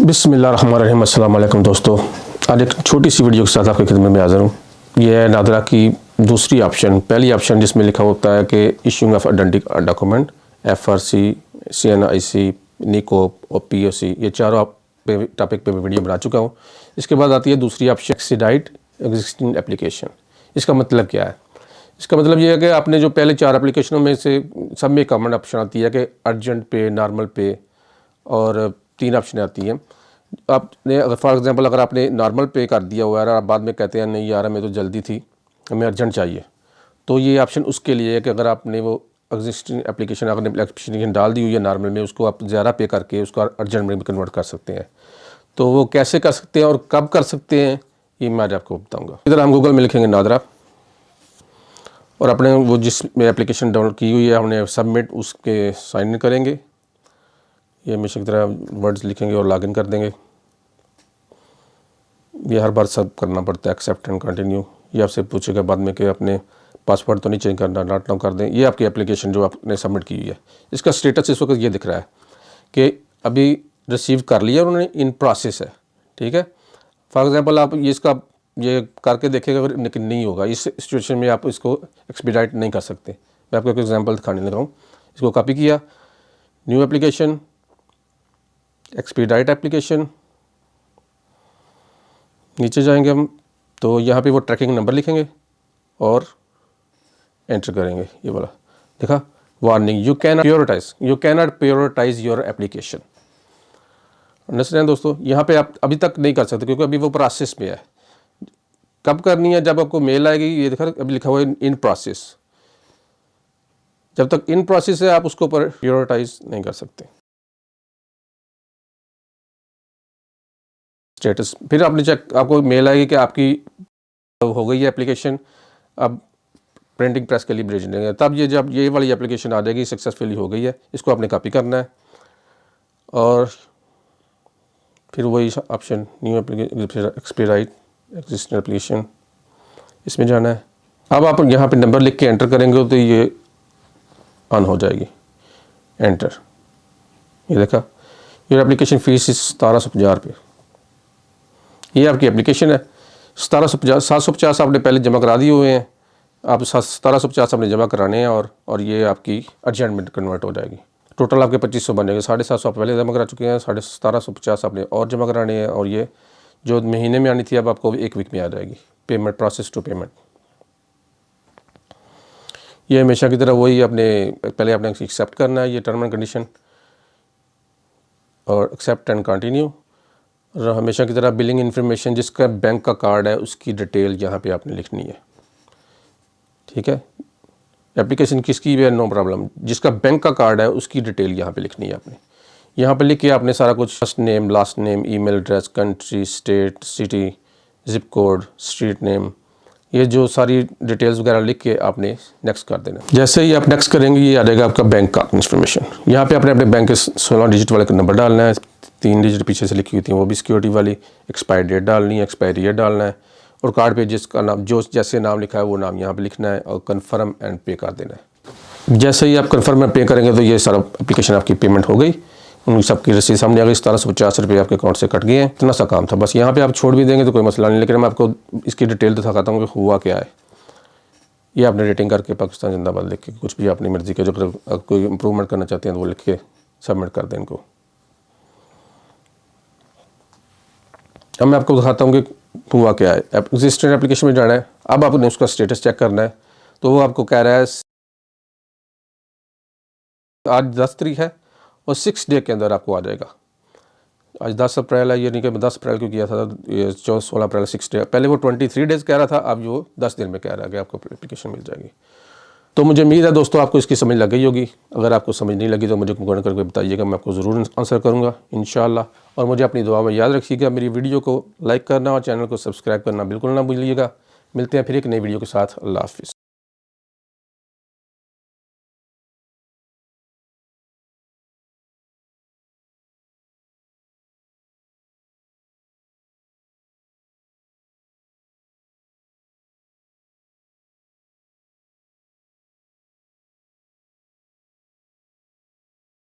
बिस्मिल्लाहिर्रहमानिर्रहीम। अस्सलाम वालेकुम दोस्तों, आज एक छोटी सी वीडियो के साथ आपकी खिदमत में हाज़िर हूँ। यह है नादरा की दूसरी ऑप्शन। पहली ऑप्शन जिसमें लिखा होता है कि issuing of identity document, FRC, CNIC, निकोप और POC, ये चारों टॉपिक पे मैं वीडियो बना चुका हूँ। इसके बाद आती है दूसरी ऑप्शन, एक्सपेडाइट एग्जिस्टिंग एप्लीकेशन। इसका मतलब क्या है? इसका मतलब ये है कि आपने जो पहले 4 एप्लीकेशनों में से सब में कॉमन ऑप्शन आती है कि अर्जेंट पे, नॉर्मल पे और 3 ऑप्शन आती हैं। आपने अगर फॉर एग्जांपल अगर आपने नॉर्मल पे कर दिया हुआ है और आप बाद में कहते हैं नहीं यार हमें तो जल्दी थी, हमें अर्जेंट चाहिए, तो ये ऑप्शन उसके लिए है कि अगर आपने वो एग्जिस्टिंग एप्लीकेशन आपने एप्लीकेशन डाल दी हुई है नॉर्मल में, उसको आप ज़्यादा पे करके उसको अर्जेंट में कन्वर्ट कर सकते हैं। तो वो कैसे कर सकते हैं और कब कर सकते हैं ये मैं आज आपको बताऊँगा। इधर हम गूगल में लिखेंगे नादरा और अपने वो जिस एप्लीकेशन डाउनलोड की हुई है हमने सबमिट उसके साइन इन करेंगे। ये हमेशा की तरह वर्ड्स लिखेंगे और लॉगिन कर देंगे। ये हर बार सब करना पड़ता है, एक्सेप्ट एंड कंटिन्यू। ये आपसे पूछेगा बाद में कि आपने पासवर्ड तो नहीं चेंज करना, नॉट नाउ कर दें। ये आपकी एप्लीकेशन जो आपने सबमिट की हुई है, इसका स्टेटस इस वक्त ये दिख रहा है कि अभी रिसीव कर लिया उन्होंने, इन प्रोसेस है। ठीक है, फॉर एग्जांपल आप ये करके देखेगा, अगर लेकिन नहीं होगा इस सिचुएशन में आप इसको एक्सपीडाइट नहीं कर सकते। मैं आपको एक एग्जांपल दिखाने लगा हूँ। इसको कॉपी किया, न्यू एप्लीकेशन, एक्सपीडाइट एप्लीकेशन, नीचे जाएंगे हम तो यहाँ पे वो ट्रैकिंग नंबर लिखेंगे और एंटर करेंगे। ये वाला देखा, warning, you can not prioritise your application. Understand दोस्तों, यहाँ पे आप अभी तक नहीं कर सकते क्योंकि अभी वो प्रोसेस में है। कब करनी है? जब आपको मेल आएगी। ये देखा अभी लिखा हुआ है इन प्रोसेस। जब तक इन प्रोसेस है आप उसको प्रायोरिटाइज नहीं कर सकते। स्टेटस, फिर आपने आपको मेल आएगी कि आपकी हो गई है एप्लीकेशन, अब प्रिंटिंग प्रेस के लिए भेज देंगे। तब ये जब ये वाली एप्लीकेशन आ जाएगी सक्सेसफुली हो गई है, इसको आपने कॉपी करना है और फिर वही option new application, expedite existing application, इसमें जाना है। अब आप यहाँ पे नंबर लिख के एंटर करेंगे तो ये ऑन हो जाएगी। एंटर, ये देखा, ये एप्लीकेशन फ़ीस 1750 रुपये। ये आपकी एप्लीकेशन है। 750 आपने पहले जमा करा दिए हुए हैं। आप 1750 आपने जमा कराने हैं और ये आपकी अर्जेंट में कन्वर्ट हो जाएगी। टोटल आपके 2500 बनेंगे। 750 आप पहले जमा करा चुके हैं, 1750 आपने और जमा कराने हैं और ये जो महीने में आनी थी अब आपको 1 वीक में आ जाएगी। Payment, process to payment. ये हमेशा की तरह वही पहले आपने एक्सेप्ट करना है, ये टर्म एंड कंडीशन, और एक्सेप्ट एंड कंटिन्यू। और हमेशा की तरह बिलिंग इन्फॉर्मेशन, जिसका बैंक का कार्ड है उसकी डिटेल यहाँ पे आपने लिखनी है। ठीक है, एप्लीकेशन किसकी भी है नो प्रॉब्लम, जिसका बैंक का कार्ड है उसकी डिटेल यहाँ पे लिखनी है आपने। यहाँ पे लिख के आपने सारा कुछ, first name, last name, email address, country, state, city, zip code, street name, ये जो सारी डिटेल्स वगैरह लिख के आपने नेक्स्ट कर देना। जैसे ही आप नेक्स्ट करेंगे ये आ जाएगा आपका बैंक का इन्फॉर्मेशन। यहाँ पे आपने अपने बैंक के 16 डिजिट वाले नंबर डालना है, 3 डिजिट पीछे से लिखी हुई थी वो भी सिक्योरिटी वाली, एक्सपायरी डेट डालनी है, एक्सपायरी ईयर डालना है और कार्ड पे जिसका नाम जो जैसे नाम लिखा है वो नाम यहाँ पे लिखना है और कन्फर्म एंड पे कर देना है। जैसे ही आप कन्फर्म एंड पे करेंगे तो ये सारा एप्लीकेशन आपकी पेमेंट हो गई। उन सबकी रसीद सामने आ गई। 1750 रुपये आपके अकाउंट से कट गए हैं। इतना सा काम था बस। यहाँ पे आप छोड़ भी देंगे तो कोई मसला नहीं, लेकिन मैं आपको इसकी डिटेल दिखाता हूँ कि हुआ क्या है। ये आपने रेटिंग करके पाकिस्तान जिंदाबाद लिख के कुछ भी अपनी मर्ज़ी के जो कोई इंप्रूवमेंट करना चाहते हैं तो वो लिख के सबमिट कर दें इनको। अब मैं आपको दिखाता हूँ कि हुआ क्या है। एग्जिस्टिंग एप्लीकेशन में जाना है। अब आपने उसका स्टेटस चेक करना है तो वो आपको कह रहा है आज 10 तारीख है और 6 डे के अंदर आपको आ जाएगा। आज 10 अप्रैल है, ये नहीं कि मैं 10 अप्रैल को किया था, ये 16 अप्रैल 6 डे। पहले वो 23 डेज़ कह रहा था, अब वो 10 दिन में कह रहा है कि आपको एप्लीकेशन मिल जाएगी। तो मुझे उम्मीद है दोस्तों आपको इसकी समझ लग गई होगी। अगर आपको समझ नहीं लगी तो मुझे कमेंट करके बताइएगा, मैं आपको ज़रूर आंसर करूँगा इंशाअल्लाह। और मुझे अपनी दुआ में याद रखिएगा। मेरी वीडियो को लाइक करना और चैनल को सब्सक्राइब करना बिल्कुल ना भूलिएगा। मिलते हैं फिर एक नई वीडियो के साथ। अल्लाह हाफ़िज़।